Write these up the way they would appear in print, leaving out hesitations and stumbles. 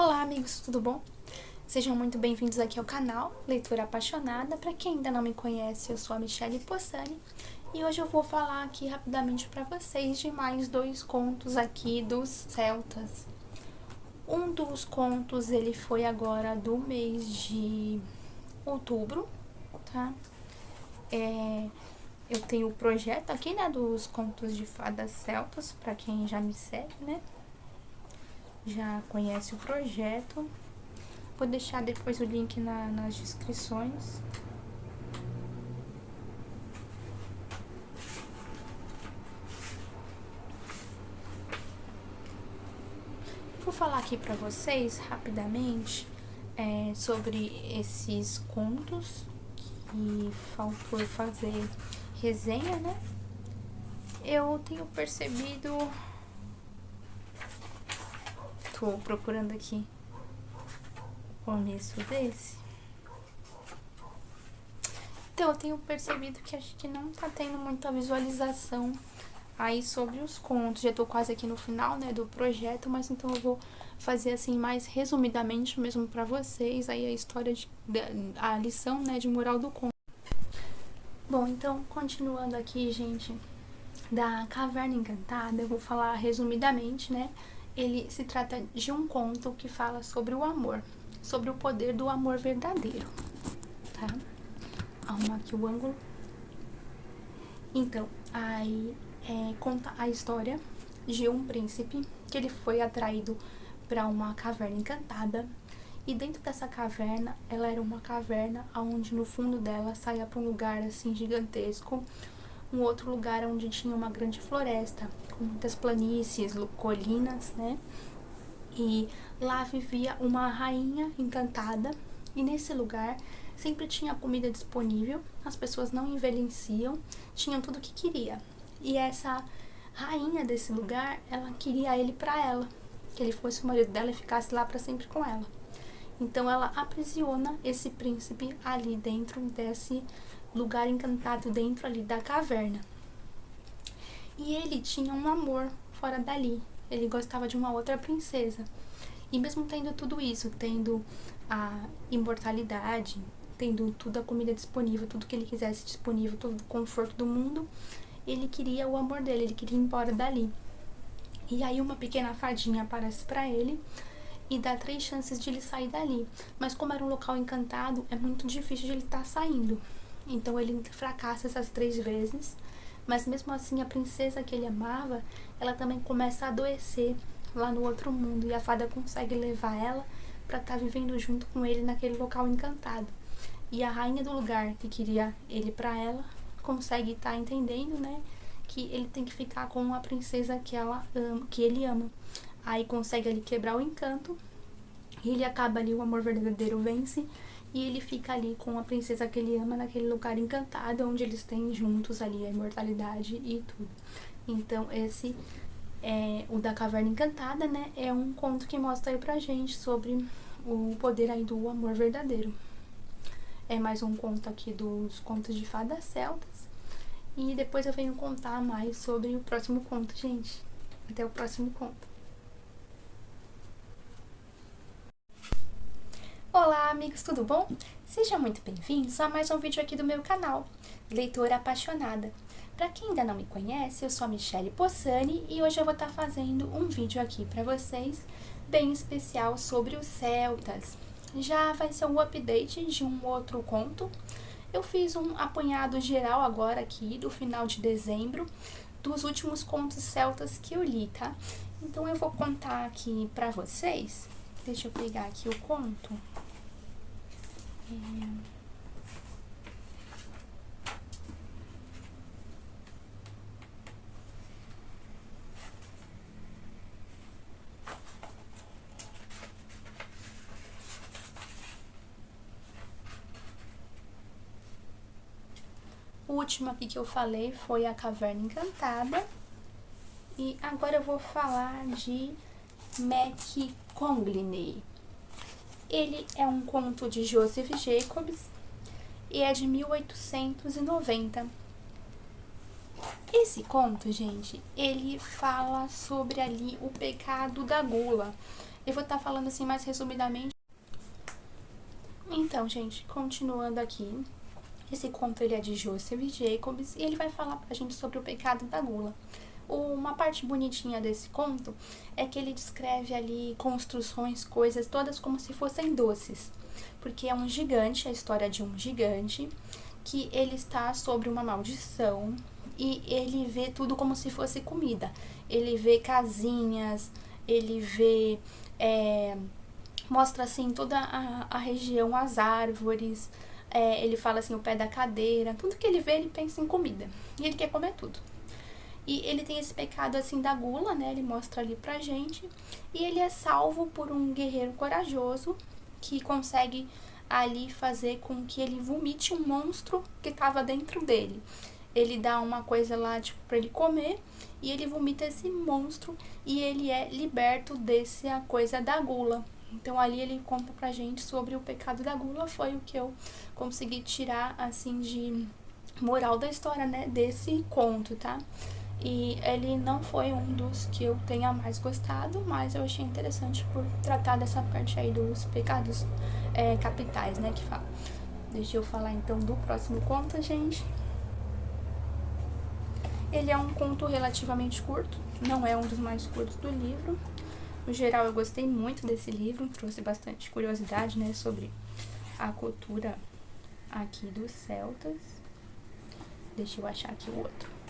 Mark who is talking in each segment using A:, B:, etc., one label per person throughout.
A: Olá, amigos, tudo bom? Sejam muito bem-vindos aqui ao canal Leitura Apaixonada. Para quem ainda não me conhece, eu sou a Michelle Possani e hoje eu vou falar aqui rapidamente para vocês de mais dois contos aqui dos celtas. Um dos contos, ele foi agora do mês de outubro, tá? Eu tenho o projeto aqui, né, dos contos de fadas celtas, para quem já me segue, né? Já conhece o projeto. Vou deixar depois o link nas descrições. Vou falar aqui pra vocês rapidamente sobre esses contos que faltou fazer resenha, né? Eu tenho percebido... Tô procurando aqui o começo desse. Então, eu tenho percebido que a gente não tá tendo muita visualização aí sobre os contos. Já tô quase aqui no final, né, do projeto, mas então eu vou fazer assim mais resumidamente mesmo pra vocês aí a história, a lição, né, de moral do conto. Bom, então, continuando aqui, gente, da Caverna Encantada, eu vou falar resumidamente, né? Ele se trata de um conto que fala sobre o amor, sobre o poder do amor verdadeiro, tá? Arrumar aqui o ângulo. Então, aí conta a história de um príncipe que ele foi atraído para uma caverna encantada. E dentro dessa caverna, ela era uma caverna onde no fundo dela saía para um lugar assim gigantesco, um outro lugar onde tinha uma grande floresta, com muitas planícies, colinas, né? E lá vivia uma rainha encantada, e nesse lugar sempre tinha comida disponível, as pessoas não envelheciam, tinham tudo o que queria. E essa rainha desse lugar, ela queria ele pra ela, que ele fosse o marido dela e ficasse lá pra sempre com ela. Então ela aprisiona esse príncipe ali dentro desse lugar encantado, dentro ali da caverna. E ele tinha um amor fora dali, ele gostava de uma outra princesa. E mesmo tendo tudo isso, tendo a imortalidade, tendo toda a comida disponível, tudo que ele quisesse disponível, todo o conforto do mundo, ele queria o amor dele, ele queria ir embora dali. E aí uma pequena fadinha aparece pra ele e dá 3 chances de ele sair dali. Mas como era um local encantado, é muito difícil de ele estar saindo. Então ele fracassa essas 3 vezes, mas mesmo assim a princesa que ele amava, ela também começa a adoecer lá no outro mundo, e a fada consegue levar ela pra estar vivendo junto com ele naquele local encantado. E a rainha do lugar, que queria ele pra ela, consegue estar entendendo, né, que ele tem que ficar com a princesa que ele ama. Aí consegue ali quebrar o encanto, e ele acaba ali, o amor verdadeiro vence, e ele fica ali com a princesa que ele ama naquele lugar encantado, onde eles têm juntos ali a imortalidade e tudo. Então esse o da Caverna Encantada, né, é um conto que mostra aí pra gente sobre o poder aí do amor verdadeiro. É mais um conto aqui dos contos de fadas celtas, e depois eu venho contar mais sobre o próximo conto, gente. Até o próximo conto. Olá, amigos, tudo bom? Sejam muito bem-vindos a mais um vídeo aqui do meu canal, Leitora Apaixonada. Para quem ainda não me conhece, eu sou a Michelle Possani e hoje eu vou estar fazendo um vídeo aqui para vocês, bem especial sobre os celtas. Já vai ser um update de um outro conto. Eu fiz um apanhado geral agora aqui do final de dezembro, dos últimos contos celtas que eu li, tá? Então eu vou contar aqui pra vocês. Deixa eu pegar aqui o conto. O último aqui que eu falei foi a Caverna Encantada. E agora eu vou falar de Mac Congley. Ele é um conto de Joseph Jacobs e é de 1890. Esse conto, gente, ele fala sobre ali o pecado da gula. Eu vou estar falando assim mais resumidamente. Então, gente, continuando aqui, esse conto ele é de Joseph Jacobs e ele vai falar pra gente sobre o pecado da gula. Uma parte bonitinha desse conto é que ele descreve ali construções, coisas, todas como se fossem doces. Porque é um gigante, a história de um gigante, que ele está sobre uma maldição e ele vê tudo como se fosse comida. Ele vê casinhas, ele vê... mostra assim toda a região, as árvores, ele fala assim o pé da cadeira, tudo que ele vê ele pensa em comida e ele quer comer tudo. E ele tem esse pecado assim da gula, né? Ele mostra ali pra gente. E ele é salvo por um guerreiro corajoso que consegue ali fazer com que ele vomite um monstro que estava dentro dele. Ele dá uma coisa lá tipo pra ele comer e ele vomita esse monstro e ele é liberto dessa coisa da gula. Então ali ele conta pra gente sobre o pecado da gula, foi o que eu consegui tirar assim de moral da história, né, desse conto, tá? E ele não foi um dos que eu tenha mais gostado, mas eu achei interessante por tratar dessa parte aí dos pecados capitais, né, que fala. Deixa eu falar então do próximo conto, gente. Ele é um conto relativamente curto, não é um dos mais curtos do livro. No geral, eu gostei muito desse livro, trouxe bastante curiosidade, né, sobre a cultura aqui dos celtas. Deixa eu achar aqui o outro.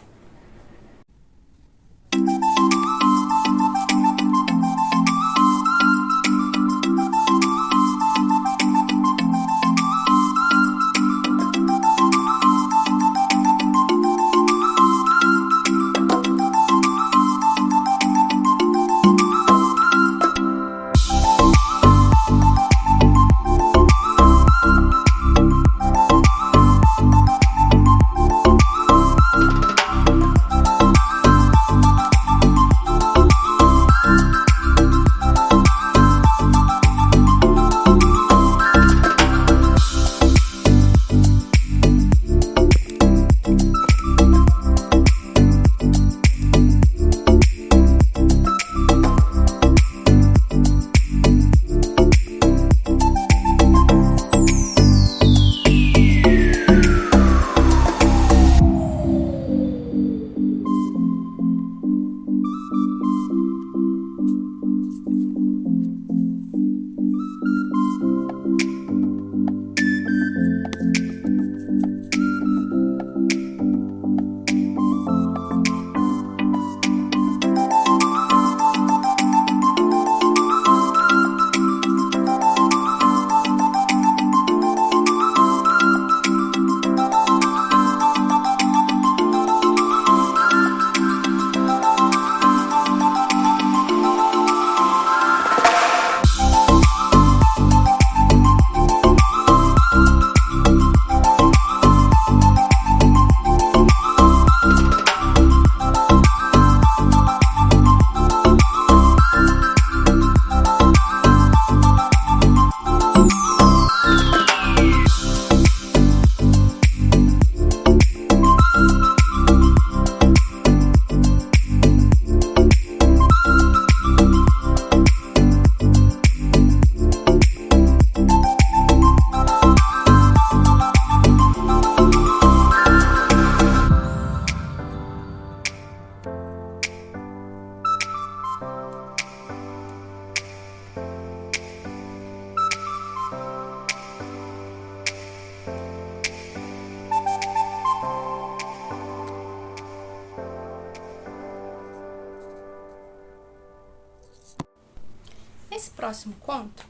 A: Esse próximo conto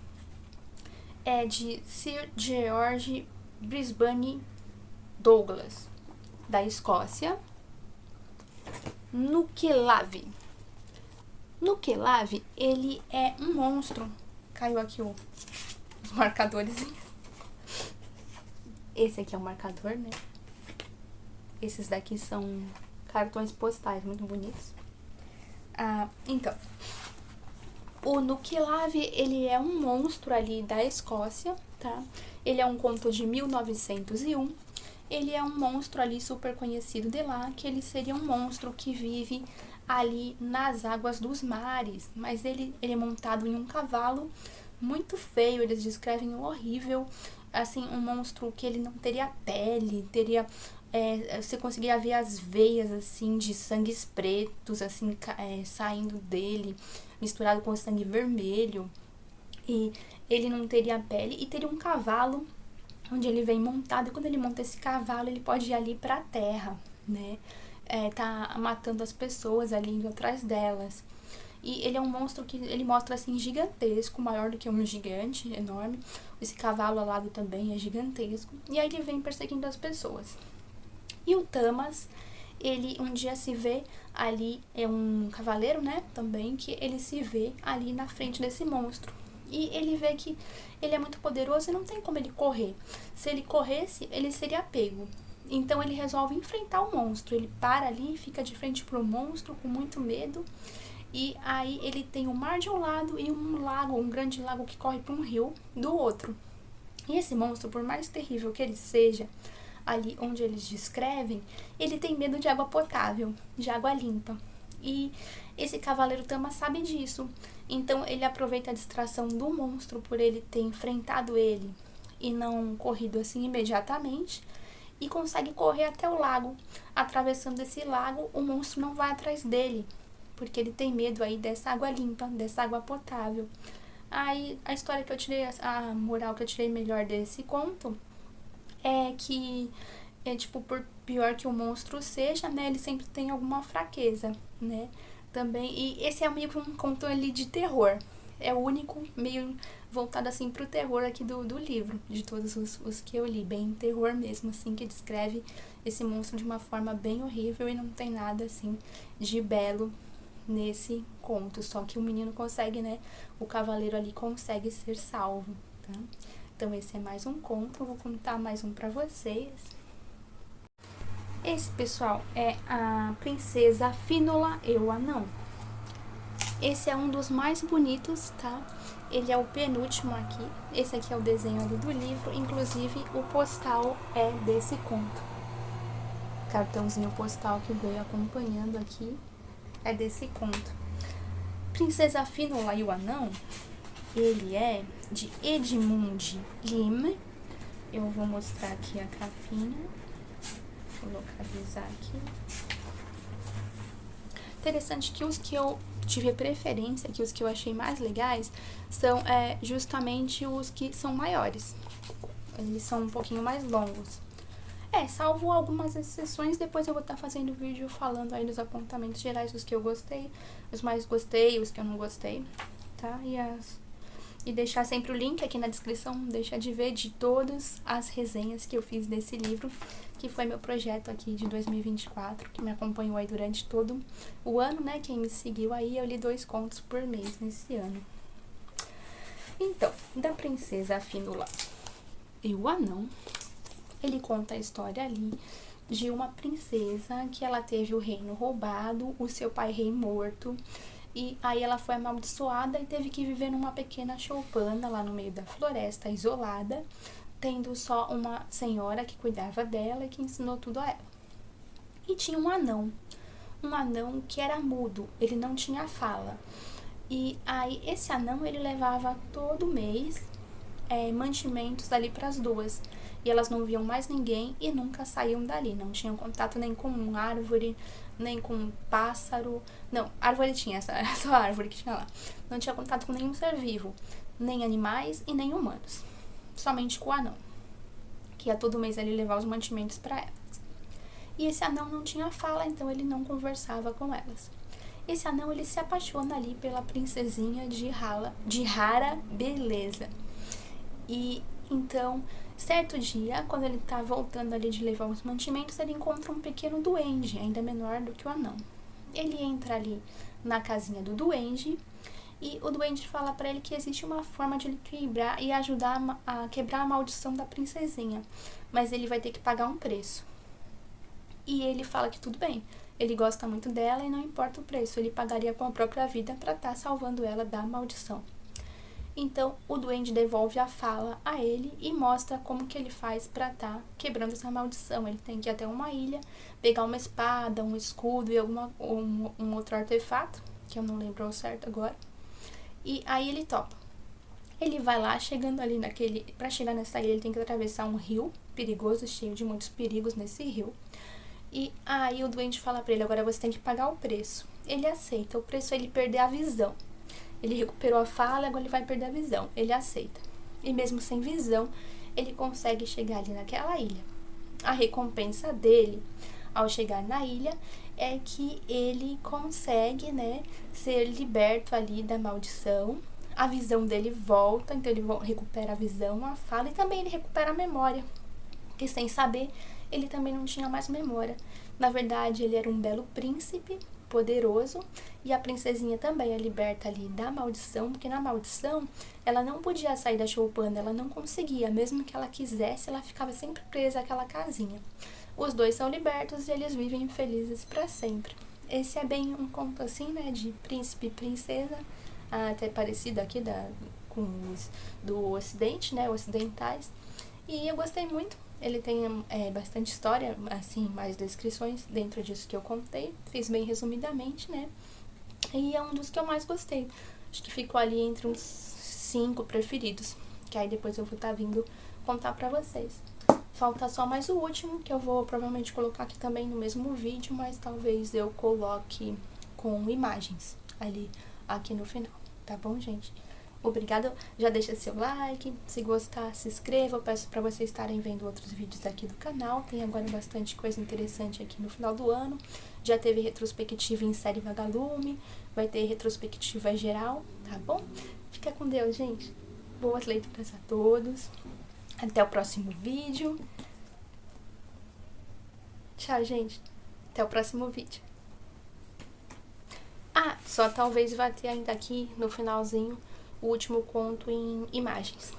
A: é de Sir George Brisbane Douglas, da Escócia. Nukelave. Nukelave, ele é um monstro. Caiu aqui os marcadores. Esse aqui é o marcador, né? Esses daqui são cartões postais muito bonitos. Então, o Nukelave, ele é um monstro ali da Escócia, tá? Ele é um conto de 1901 ele é um monstro ali super conhecido de lá, que ele seria um monstro que vive ali nas águas dos mares, mas ele é montado em um cavalo muito feio, eles descrevem horrível, assim, um monstro que ele não teria pele, teria, você conseguia ver as veias, assim, de sangues pretos, assim, saindo dele, misturado com sangue vermelho, e ele não teria pele, e teria um cavalo onde ele vem montado, e quando ele monta esse cavalo, ele pode ir ali pra terra, né? Tá matando as pessoas ali, indo atrás delas. E ele é um monstro que ele mostra assim gigantesco, maior do que um gigante, enorme. Esse cavalo alado também é gigantesco. E aí ele vem perseguindo as pessoas. E o Tamas, ele um dia se vê ali, é um cavaleiro, né, também, que ele se vê ali na frente desse monstro. E ele vê que ele é muito poderoso e não tem como ele correr. Se ele corresse, ele seria pego. Então ele resolve enfrentar o monstro. Ele para ali, fica de frente pro monstro com muito medo. E aí ele tem o mar de um lado e um lago, um grande lago que corre para um rio do outro. E esse monstro, por mais terrível que ele seja, ali onde eles descrevem, ele tem medo de água potável, de água limpa. E esse cavaleiro Tama sabe disso. Então ele aproveita a distração do monstro por ele ter enfrentado ele e não corrido assim imediatamente, e consegue correr até o lago. Atravessando esse lago, o monstro não vai atrás dele, porque ele tem medo aí dessa água limpa, dessa água potável. Aí a história que eu tirei, a moral que eu tirei melhor desse conto é que, tipo, por pior que o monstro seja, né, ele sempre tem alguma fraqueza, né, também. E esse é meio que um conto ali de terror. É o único meio voltado assim pro terror aqui do livro, de todos os que eu li, bem terror mesmo, assim, que descreve esse monstro de uma forma bem horrível e não tem nada assim de belo nesse conto, só que o menino consegue, né, o cavaleiro ali consegue ser salvo, tá? Então esse é mais um conto, eu vou contar mais um pra vocês. Esse, pessoal, é a Princesa Fínula e o Anão. Esse é um dos mais bonitos, tá? Ele é o penúltimo aqui. Esse aqui é o desenho do livro, inclusive o postal é desse conto. Cartãozinho postal que veio acompanhando aqui é desse conto. Princesa Fínula e o Anão, ele é de Edmund Lim. Eu vou mostrar aqui a capinha. Vou localizar aqui. Interessante que os que eu tive preferência, que os que eu achei mais legais, são justamente os que são maiores. Eles são um pouquinho mais longos. Salvo algumas exceções, depois eu vou estar fazendo vídeo falando aí dos apontamentos gerais dos que eu gostei, os mais gostei, os que eu não gostei, tá? E deixar sempre o link aqui na descrição, deixa de ver de todas as resenhas que eu fiz desse livro, que foi meu projeto aqui de 2024, que me acompanhou aí durante todo o ano, né? Quem me seguiu aí, eu li 2 contos por mês nesse ano. Então, da Princesa Fínula e o Anão, ele conta a história ali de uma princesa que ela teve o reino roubado, o seu pai rei morto, e aí ela foi amaldiçoada e teve que viver numa pequena choupana lá no meio da floresta, isolada, tendo só uma senhora que cuidava dela e que ensinou tudo a ela. E tinha um anão que era mudo, ele não tinha fala. E aí esse anão, ele levava todo mês mantimentos dali para as duas. E elas não viam mais ninguém e nunca saíam dali. Não tinham contato nem com árvore, nem com pássaro. Não, árvore tinha, essa árvore que tinha lá. Não tinha contato com nenhum ser vivo, nem animais e nem humanos. Somente com o anão, que ia todo mês ali levar os mantimentos para elas. E esse anão não tinha fala, então ele não conversava com elas. Esse anão, ele se apaixona ali pela princesinha de rara beleza. E então, certo dia, quando ele tá voltando ali de levar os mantimentos, ele encontra um pequeno duende, ainda menor do que o anão. Ele entra ali na casinha do duende e o duende fala pra ele que existe uma forma de ele quebrar e ajudar a quebrar a maldição da princesinha, mas ele vai ter que pagar um preço. E ele fala que tudo bem, ele gosta muito dela e não importa o preço, ele pagaria com a própria vida pra estar salvando ela da maldição. Então o duende devolve a fala a ele e mostra como que ele faz pra tá quebrando essa maldição. Ele tem que ir até uma ilha, pegar uma espada, um escudo e um outro artefato, que eu não lembro ao certo agora. E aí ele topa. Ele vai lá, chegando ali pra chegar nessa ilha, ele tem que atravessar um rio perigoso, cheio de muitos perigos nesse rio. E aí o duende fala pra ele, agora você tem que pagar o preço. Ele aceita, o preço é ele perder a visão. Ele recuperou a fala, agora ele vai perder a visão. Ele aceita. E mesmo sem visão, ele consegue chegar ali naquela ilha. A recompensa dele, ao chegar na ilha, é que ele consegue, né, ser liberto ali da maldição. A visão dele volta, então ele recupera a visão, a fala e também ele recupera a memória. Porque sem saber, ele também não tinha mais memória. Na verdade, ele era um belo príncipe, poderoso, e a princesinha também é liberta ali da maldição, porque na maldição ela não podia sair da choupana, ela não conseguia, mesmo que ela quisesse, ela ficava sempre presa àquela casinha. Os dois são libertos e eles vivem felizes para sempre. Esse é bem um conto assim, né, de príncipe e princesa, até parecido aqui com os do ocidente, né, ocidentais, e eu gostei muito. Ele tem bastante história, assim, mais descrições dentro disso que eu contei. Fiz bem resumidamente, né? E é um dos que eu mais gostei. Acho que ficou ali entre uns 5 preferidos. Que aí depois eu vou estar vindo contar pra vocês. Falta só mais o último, que eu vou provavelmente colocar aqui também no mesmo vídeo, mas talvez eu coloque com imagens ali, aqui no final. Tá bom, gente? Obrigada, já deixa seu like, se gostar, se inscreva, eu peço para vocês estarem vendo outros vídeos aqui do canal, tem agora bastante coisa interessante aqui no final do ano, já teve retrospectiva em série Vagalume, vai ter retrospectiva geral, tá bom? Fica com Deus, gente, boas leituras a todos, até o próximo vídeo, tchau, gente, até o próximo vídeo. Ah, só talvez vá ter ainda aqui no finalzinho o último conto em imagens.